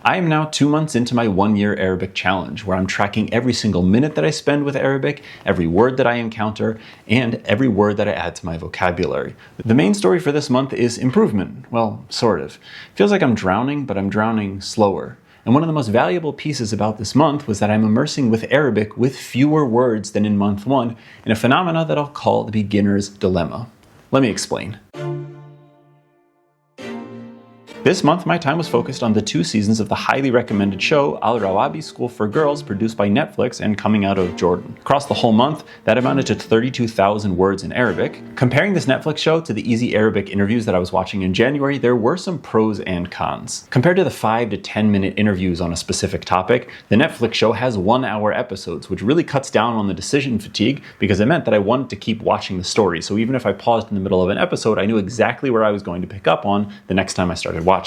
I am now 2 months into my 1-year Arabic challenge, where I'm tracking every single minute that I spend with Arabic, every word that I encounter, and every word that I add to my vocabulary. The main story for this month is improvement. Well, sort of. Feels like I'm drowning, but I'm drowning slower. And one of the most valuable pieces about this month was that I'm immersing with Arabic with fewer words than in month 1 in a phenomena that I'll call the beginner's dilemma. Let me explain. This month, my time was focused on the 2 seasons of the highly recommended show Al-Rawabi School for Girls, produced by Netflix and coming out of Jordan. Across the whole month, that amounted to 32,000 words in Arabic. Comparing this Netflix show to the easy Arabic interviews that I was watching in January, there were some pros and cons. Compared to the 5 to 10 minute interviews on a specific topic, the Netflix show has 1-hour episodes, which really cuts down on the decision fatigue because it meant that I wanted to keep watching the story. So even if I paused in the middle of an episode, I knew exactly where I was going to pick up on the next time I started watching.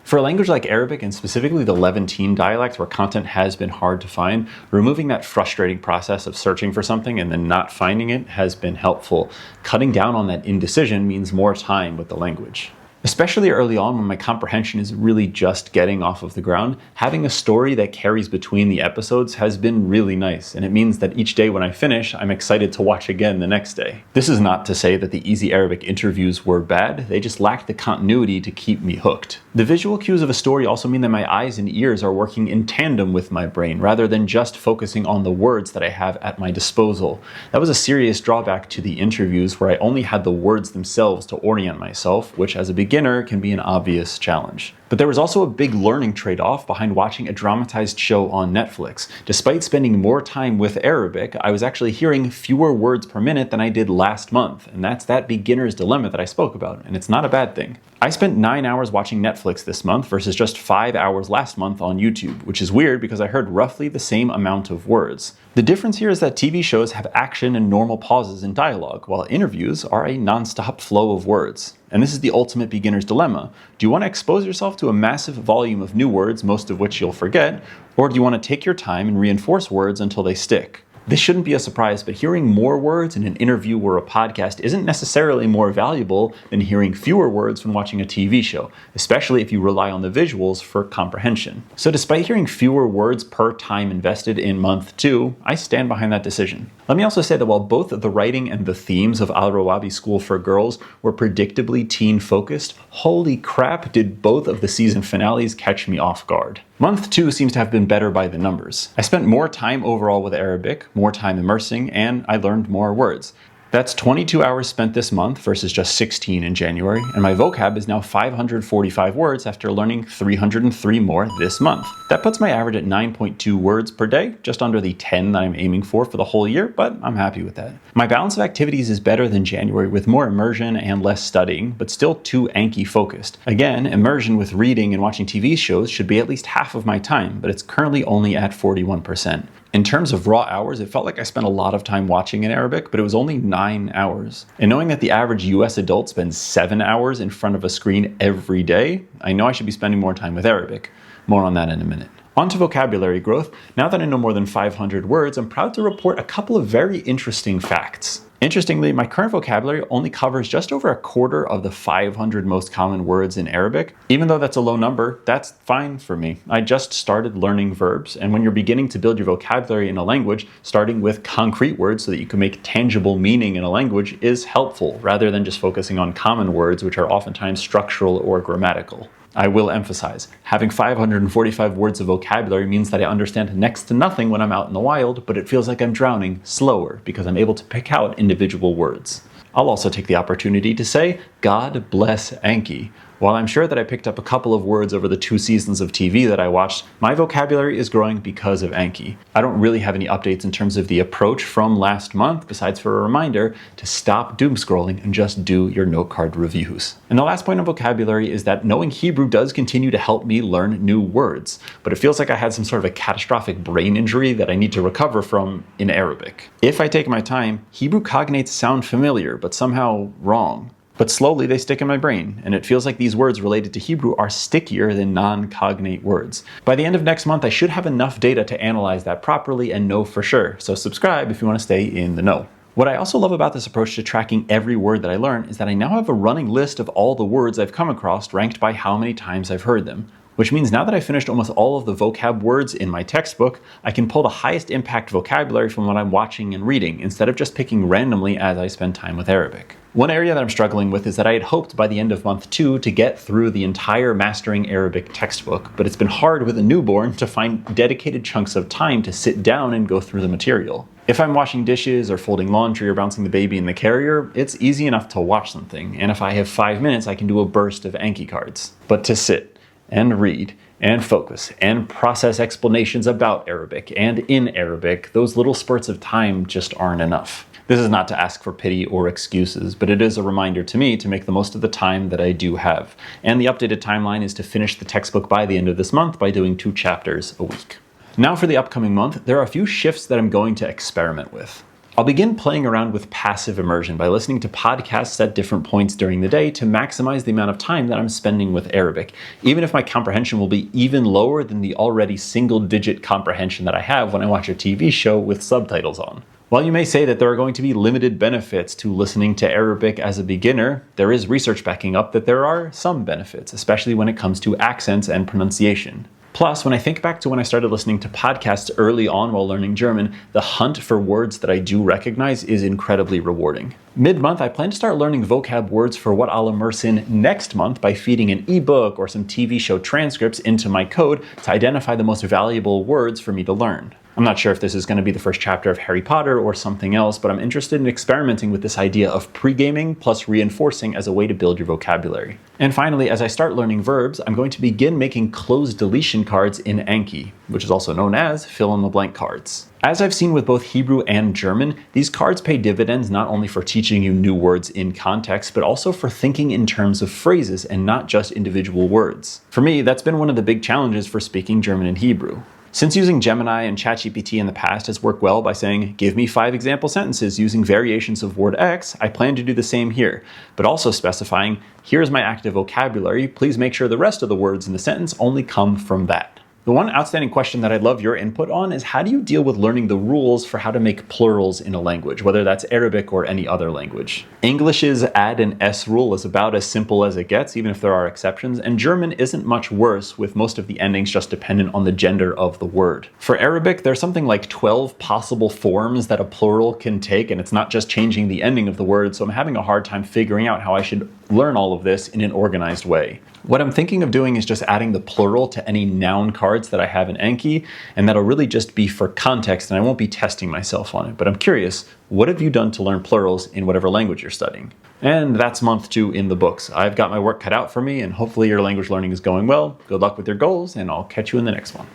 For a language like Arabic, and specifically the Levantine dialects where content has been hard to find, removing that frustrating process of searching for something and then not finding it has been helpful. Cutting down on that indecision means more time with the language. Especially early on when my comprehension is really just getting off of the ground, having a story that carries between the episodes has been really nice, and it means that each day when I finish, I'm excited to watch again the next day. This is not to say that the easy Arabic interviews were bad, they just lacked the continuity to keep me hooked. The visual cues of a story also mean that my eyes and ears are working in tandem with my brain, rather than just focusing on the words that I have at my disposal. That was a serious drawback to the interviews where I only had the words themselves to orient myself, which as a beginner can be an obvious challenge. But there was also a big learning trade-off behind watching a dramatized show on Netflix. Despite spending more time with Arabic, I was actually hearing fewer words per minute than I did last month, and that's that beginner's dilemma that I spoke about, and it's not a bad thing. I spent 9 hours watching Netflix this month versus just 5 hours last month on YouTube, which is weird because I heard roughly the same amount of words. The difference here is that TV shows have action and normal pauses in dialogue, while interviews are a non-stop flow of words. And this is the ultimate beginner's dilemma. Do you want to expose yourself to a massive volume of new words, most of which you'll forget, or do you want to take your time and reinforce words until they stick? This shouldn't be a surprise, but hearing more words in an interview or a podcast isn't necessarily more valuable than hearing fewer words when watching a TV show, especially if you rely on the visuals for comprehension. So despite hearing fewer words per time invested in month 2, I stand behind that decision. Let me also say that while both the writing and the themes of Al-Rawabi School for Girls were predictably teen-focused, holy crap did both of the season finales catch me off guard. Month 2 seems to have been better by the numbers. I spent more time overall with Arabic, more time immersing, and I learned more words. That's 22 hours spent this month versus just 16 in January, and my vocab is now 545 words after learning 303 more this month. That puts my average at 9.2 words per day, just under the 10 that I'm aiming for the whole year, but I'm happy with that. My balance of activities is better than January with more immersion and less studying, but still too Anki focused. Again, immersion with reading and watching TV shows should be at least half of my time, but it's currently only at 41%. In terms of raw hours, it felt like I spent a lot of time watching in Arabic, but it was only 9 hours. And knowing that the average US adult spends 7 hours in front of a screen every day, I know I should be spending more time with Arabic. More on that in a minute. On to vocabulary growth. Now that I know more than 500 words, I'm proud to report a couple of very interesting facts. Interestingly, my current vocabulary only covers just over a quarter of the 500 most common words in Arabic. Even though that's a low number, that's fine for me. I just started learning verbs, and when you're beginning to build your vocabulary in a language, starting with concrete words so that you can make tangible meaning in a language is helpful, rather than just focusing on common words, which are oftentimes structural or grammatical. I will emphasize, having 545 words of vocabulary means that I understand next to nothing when I'm out in the wild, but it feels like I'm drowning slower because I'm able to pick out individual words. I'll also take the opportunity to say, God bless Anki. While I'm sure that I picked up a couple of words over the 2 seasons of TV that I watched, my vocabulary is growing because of Anki. I don't really have any updates in terms of the approach from last month, besides for a reminder to stop doom scrolling and just do your note card reviews. And the last point on vocabulary is that knowing Hebrew does continue to help me learn new words, but it feels like I had some sort of a catastrophic brain injury that I need to recover from in Arabic. If I take my time, Hebrew cognates sound familiar, but somehow wrong. But slowly they stick in my brain, and it feels like these words related to Hebrew are stickier than non-cognate words. By the end of next month, I should have enough data to analyze that properly and know for sure, so subscribe if you want to stay in the know. What I also love about this approach to tracking every word that I learn is that I now have a running list of all the words I've come across ranked by how many times I've heard them. which means now that I've finished almost all of the vocab words in my textbook, I can pull the highest impact vocabulary from what I'm watching and reading, instead of just picking randomly as I spend time with Arabic. One area that I'm struggling with is that I had hoped by the end of month 2 to get through the entire Mastering Arabic textbook, but it's been hard with a newborn to find dedicated chunks of time to sit down and go through the material. If I'm washing dishes or folding laundry or bouncing the baby in the carrier, it's easy enough to watch something, and if I have 5 minutes, I can do a burst of Anki cards. But to sit and read and focus and process explanations about Arabic and in Arabic, those little spurts of time just aren't enough. This is not to ask for pity or excuses, but it is a reminder to me to make the most of the time that I do have. And the updated timeline is to finish the textbook by the end of this month by doing 2 chapters a week. Now for the upcoming month, there are a few shifts that I'm going to experiment with. I'll begin playing around with passive immersion by listening to podcasts at different points during the day to maximize the amount of time that I'm spending with Arabic, even if my comprehension will be even lower than the already single-digit comprehension that I have when I watch a TV show with subtitles on. While you may say that there are going to be limited benefits to listening to Arabic as a beginner, there is research backing up that there are some benefits, especially when it comes to accents and pronunciation. Plus, when I think back to when I started listening to podcasts early on while learning German, the hunt for words that I do recognize is incredibly rewarding. Mid-month, I plan to start learning vocab words for what I'll immerse in next month by feeding an ebook or some TV show transcripts into my code to identify the most valuable words for me to learn. I'm not sure if this is going to be the first chapter of Harry Potter or something else, but I'm interested in experimenting with this idea of pre-gaming plus reinforcing as a way to build your vocabulary. And finally, as I start learning verbs, I'm going to begin making closed deletion cards in Anki, which is also known as fill-in-the-blank cards. As I've seen with both Hebrew and German, these cards pay dividends not only for teaching you new words in context, but also for thinking in terms of phrases and not just individual words. For me, that's been one of the big challenges for speaking German and Hebrew. Since using Gemini and ChatGPT in the past has worked well by saying, give me 5 example sentences using variations of word X, I plan to do the same here, but also specifying, here's my active vocabulary, please make sure the rest of the words in the sentence only come from that. The one outstanding question that I'd love your input on is how do you deal with learning the rules for how to make plurals in a language, whether that's Arabic or any other language? English's add an S rule is about as simple as it gets, even if there are exceptions, and German isn't much worse, with most of the endings just dependent on the gender of the word. For Arabic, there's something like 12 possible forms that a plural can take, and it's not just changing the ending of the word, so I'm having a hard time figuring out how I should learn all of this in an organized way. What I'm thinking of doing is just adding the plural to any noun cards that I have in Anki, and that'll really just be for context, and I won't be testing myself on it. But I'm curious, what have you done to learn plurals in whatever language you're studying? And that's month 2 in the books. I've got my work cut out for me, and hopefully your language learning is going well. Good luck with your goals, and I'll catch you in the next one.